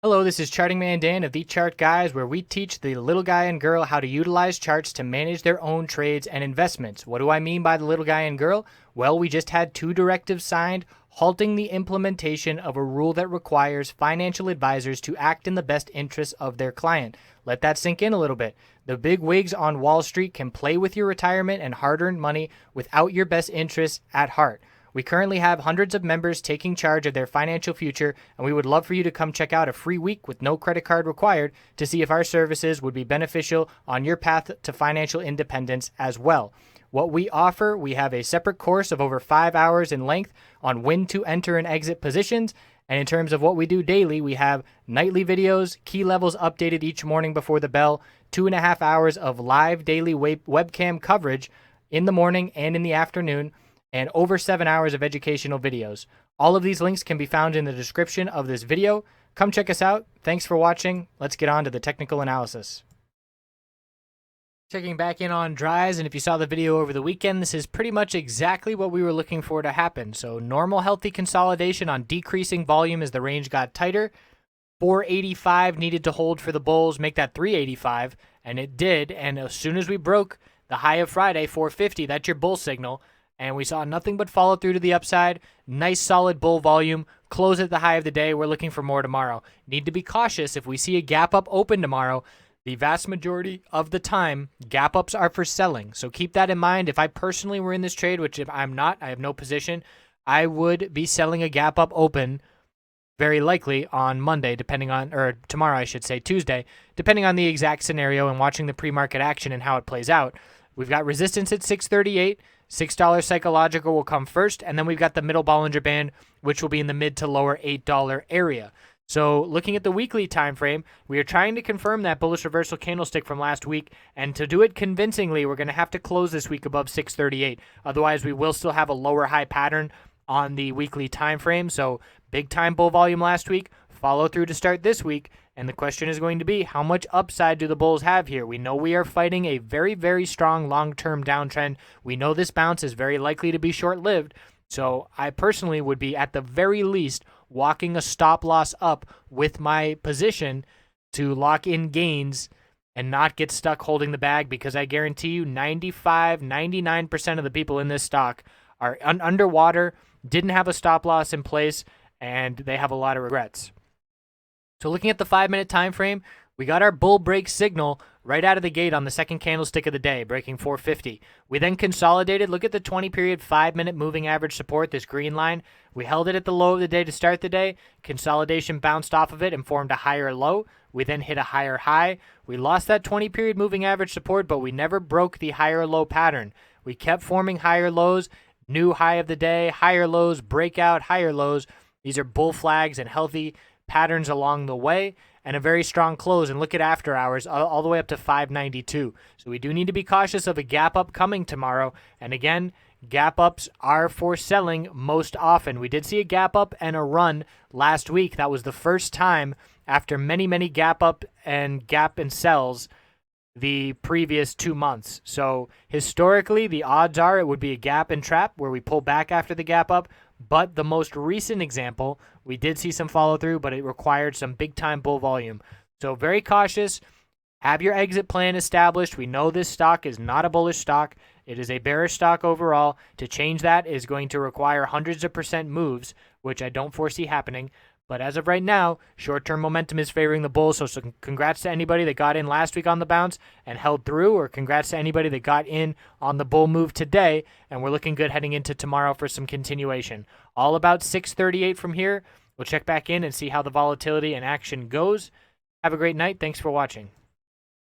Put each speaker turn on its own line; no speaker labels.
Hello, this is Charting Man Dan of TheChartGuys, where we teach the little guy and girl how to utilize charts to manage their own trades and investments. What do I mean by the little guy and girl? Well, we just had two directives signed halting the implementation of a rule that requires financial advisors to act in the best interests of their client. Let that sink in a little bit. The big wigs on Wall Street can play with your retirement and hard-earned money without your best interests at heart. We currently have hundreds of members taking charge of their financial future, and we would love for you to come check out a free week with no credit card required to see if our services would be beneficial on your path to financial independence as well. What we offer, we have a separate course of over 5 hours in length on when to enter and exit positions. And in terms of what we do daily, we have nightly videos, key levels updated each morning before the bell, 2.5 hours of live daily webcam coverage in the morning and in the afternoon, and over 7 hours of educational videos. All of these links can be found in the description of this video. Come check us out. Thanks for watching. Let's get on to the technical analysis. Checking back in on DRYS, and if you saw the video over the weekend, this is pretty much exactly what we were looking for to happen. So normal healthy consolidation on decreasing volume as the range got tighter. 485 needed to hold for the bulls, make that 385, and it did. And as soon as we broke the high of Friday, 450, that's your bull signal. And we saw nothing but follow through to the upside. Nice solid bull volume. Close at the high of the day. We're looking for more tomorrow. Need to be cautious if we see a gap up open tomorrow. The vast majority of the time, gap ups are for selling. So keep that in mind. If I personally were in this trade, which if I'm not, I have no position, I would be selling a gap up open very likely on Monday, depending on, or tomorrow, I should say, Tuesday, depending on the exact scenario and watching the pre-market action and how it plays out. We've got resistance at 638. $6 psychological will come first, and then we've got the middle Bollinger Band, which will be in the mid to lower $8 area. So looking at the weekly time frame, we are trying to confirm that bullish reversal candlestick from last week, and to do it convincingly, we're going to have to close this week above 638. Otherwise, we will still have a lower high pattern on the weekly time frame. So big time bull volume last week, follow through to start this week. And the question is going to be, how much upside do the bulls have here? We know we are fighting a very, very strong long-term downtrend. We know this bounce is very likely to be short-lived. So I personally would be, at the very least, walking a stop loss up with my position to lock in gains and not get stuck holding the bag, because I guarantee you 99% of the people in this stock are underwater, didn't have a stop loss in place, and they have a lot of regrets. So looking at the 5-minute time frame, we got our bull break signal right out of the gate on the second candlestick of the day, breaking 450. We then consolidated. Look at the 20-period 5-minute moving average support, this green line. We held it at the low of the day to start the day. Consolidation bounced off of it and formed a higher low. We then hit a higher high. We lost that 20-period moving average support, but we never broke the higher low pattern. We kept forming higher lows, new high of the day, higher lows, breakout, higher lows. These are bull flags and healthy patterns along the way, and a very strong close. And look at after hours all the way up to 592. So we do need to be cautious of a gap up coming tomorrow. And again, gap ups are for selling most often. We did see a gap up and a run last week. That was the first time after many gap up and sells the previous 2 months. So historically, the odds are it would be a gap and trap where we pull back after the gap up. But the most recent example, we did see some follow through, but it required some big time bull volume. So very cautious. Have your exit plan established. We know this stock is not a bullish stock. It is a bearish stock overall. To change that is going to require hundreds of % moves, which I don't foresee happening. But as of right now, short-term momentum is favoring the bulls. So congrats to anybody that got in last week on the bounce and held through, or congrats to anybody that got in on the bull move today. And we're looking good heading into tomorrow for some continuation. All about 638 from here. We'll check back in and see how the volatility and action goes. Have a great night. Thanks for watching.